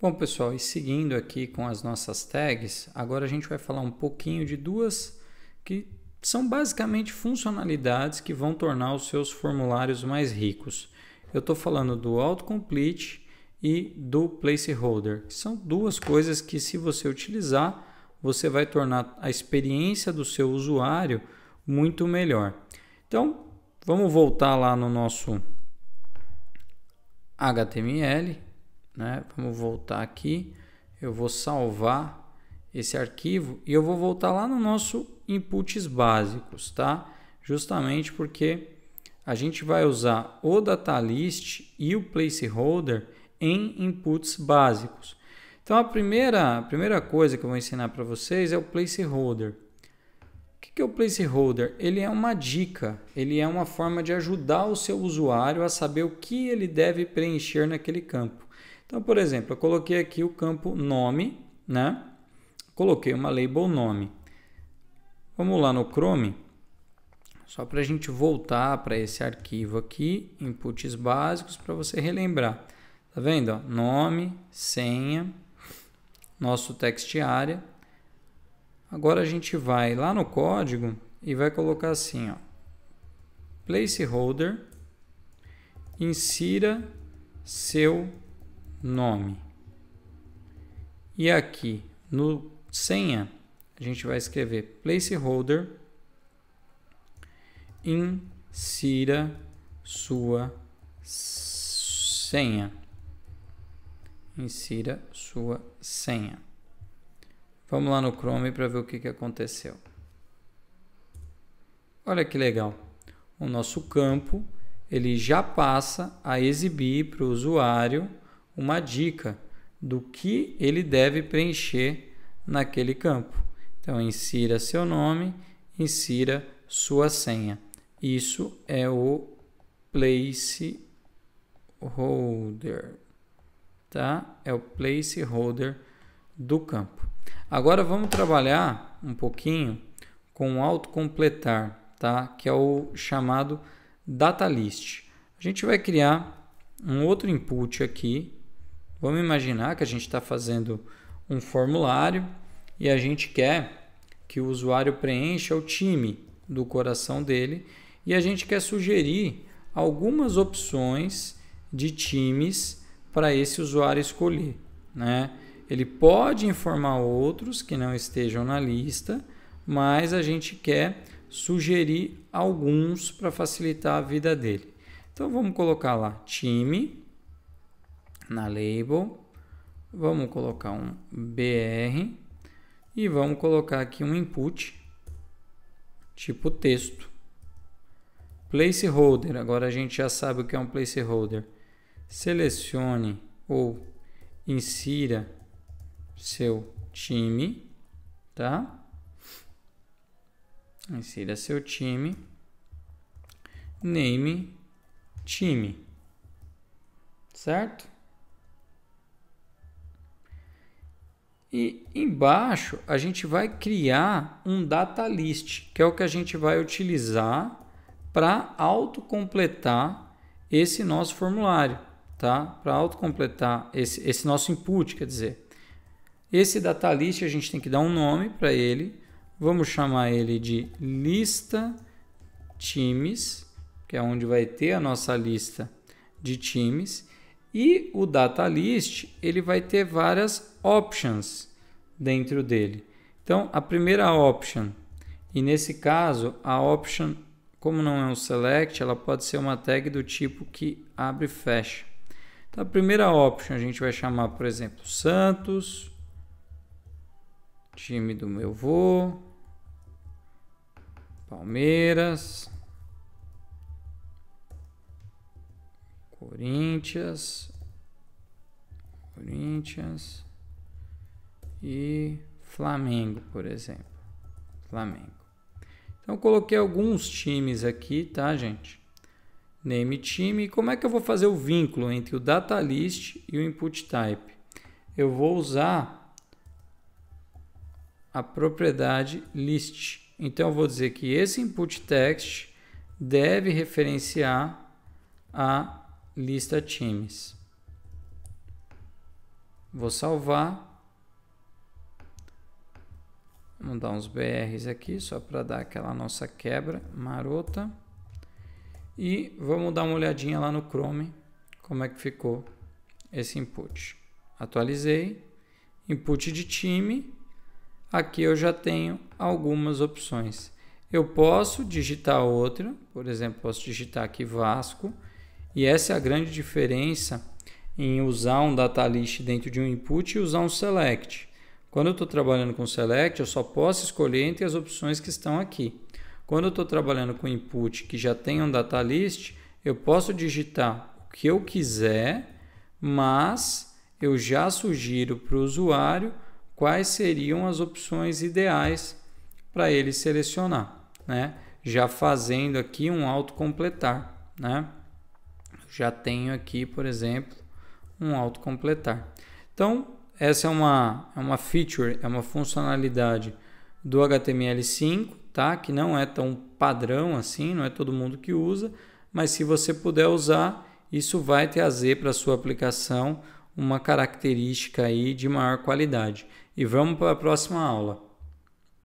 Bom, pessoal, e seguindo aqui com as nossas tags, agora a gente vai falar um pouquinho de duas que são basicamente funcionalidades que vão tornar os seus formulários mais ricos. Eu estou falando do autocomplete e do placeholder. São duas coisas que, se você utilizar, você vai tornar a experiência do seu usuário muito melhor. Então, vamos voltar lá no nosso HTML, né? Vamos voltar aqui. Eu vou salvar esse arquivo e eu vou voltar lá no nosso inputs básicos, tá? Justamente porque a gente vai usar o datalist e o placeholder em inputs básicos. Então, a primeira coisa que eu vou ensinar para vocês é o placeholder. O que é o placeholder? Ele é uma dica, ele é uma forma de ajudar o seu usuário a saber o que ele deve preencher naquele campo. Então, por exemplo, eu coloquei aqui o campo nome, né? Coloquei uma label nome. Vamos lá no Chrome, só para a gente voltar para esse arquivo aqui, inputs básicos, para você relembrar. Tá vendo? Ó? Nome, senha, nosso text area. Agora a gente vai lá no código e vai colocar assim, ó, placeholder, insira seu nome. E aqui no senha, a gente vai escrever placeholder, insira sua senha. Insira sua senha. Vamos lá no Chrome para ver o que aconteceu. Olha que legal. O nosso campo ele já passa a exibir para o usuário uma dica do que ele deve preencher naquele campo. Então, insira seu nome, insira sua senha. Isso é o placeholder, tá? É o placeholder do campo. Agora vamos trabalhar um pouquinho com o autocompletar, tá? Que é o chamado datalist. A gente vai criar um outro input aqui. Vamos imaginar que a gente está fazendo um formulário e a gente quer que o usuário preencha o time do coração dele e a gente quer sugerir algumas opções de times para esse usuário escolher, né? Ele pode informar outros que não estejam na lista, mas a gente quer sugerir alguns para facilitar a vida dele. Então vamos colocar lá time na label, vamos colocar um BR e vamos colocar aqui um input tipo texto. Placeholder, agora a gente já sabe o que é um placeholder. Selecione ou insira seu time, tá? Insira seu time, name time, certo? E embaixo a gente vai criar um datalist, que é o que a gente vai utilizar para autocompletar esse nosso formulário, tá? Para autocompletar esse nosso input, quer dizer. Esse datalist a gente tem que dar um nome para ele. Vamos chamar ele de lista times, que é onde vai ter a nossa lista de times. E o datalist ele vai ter várias options dentro dele. Então, a primeira option, e nesse caso, a option, como não é um select, ela pode ser uma tag do tipo que abre e fecha. Então, a primeira option a gente vai chamar, por exemplo, Santos, time do meu vô, Palmeiras, Corinthians e Flamengo, por exemplo. Flamengo. Então, eu coloquei alguns times aqui, tá, gente? Name time. E como é que eu vou fazer o vínculo entre o datalist e o input type? Eu vou usar a propriedade list. Então, eu vou dizer que esse input text deve referenciar a lista times. Vou salvar. Vamos dar uns BRs aqui, só para dar aquela nossa quebra marota. E vamos dar uma olhadinha lá no Chrome, como é que ficou esse input. Atualizei, input de time. Aqui eu já tenho algumas opções. Eu posso digitar outra, por exemplo, posso digitar aqui Vasco. E essa é a grande diferença em usar um data list dentro de um input e usar um select. Quando eu estou trabalhando com select, eu só posso escolher entre as opções que estão aqui. Quando eu estou trabalhando com input que já tem um data list, eu posso digitar o que eu quiser, mas eu já sugiro para o usuário quais seriam as opções ideais para ele selecionar, né? Já fazendo aqui um autocompletar, né? Já tenho aqui, por exemplo, um autocompletar. Então, essa é uma feature, é uma funcionalidade do HTML5, tá? Que não é tão padrão assim, não é todo mundo que usa, mas se você puder usar, isso vai trazer para a sua aplicação uma característica aí de maior qualidade. E vamos para a próxima aula.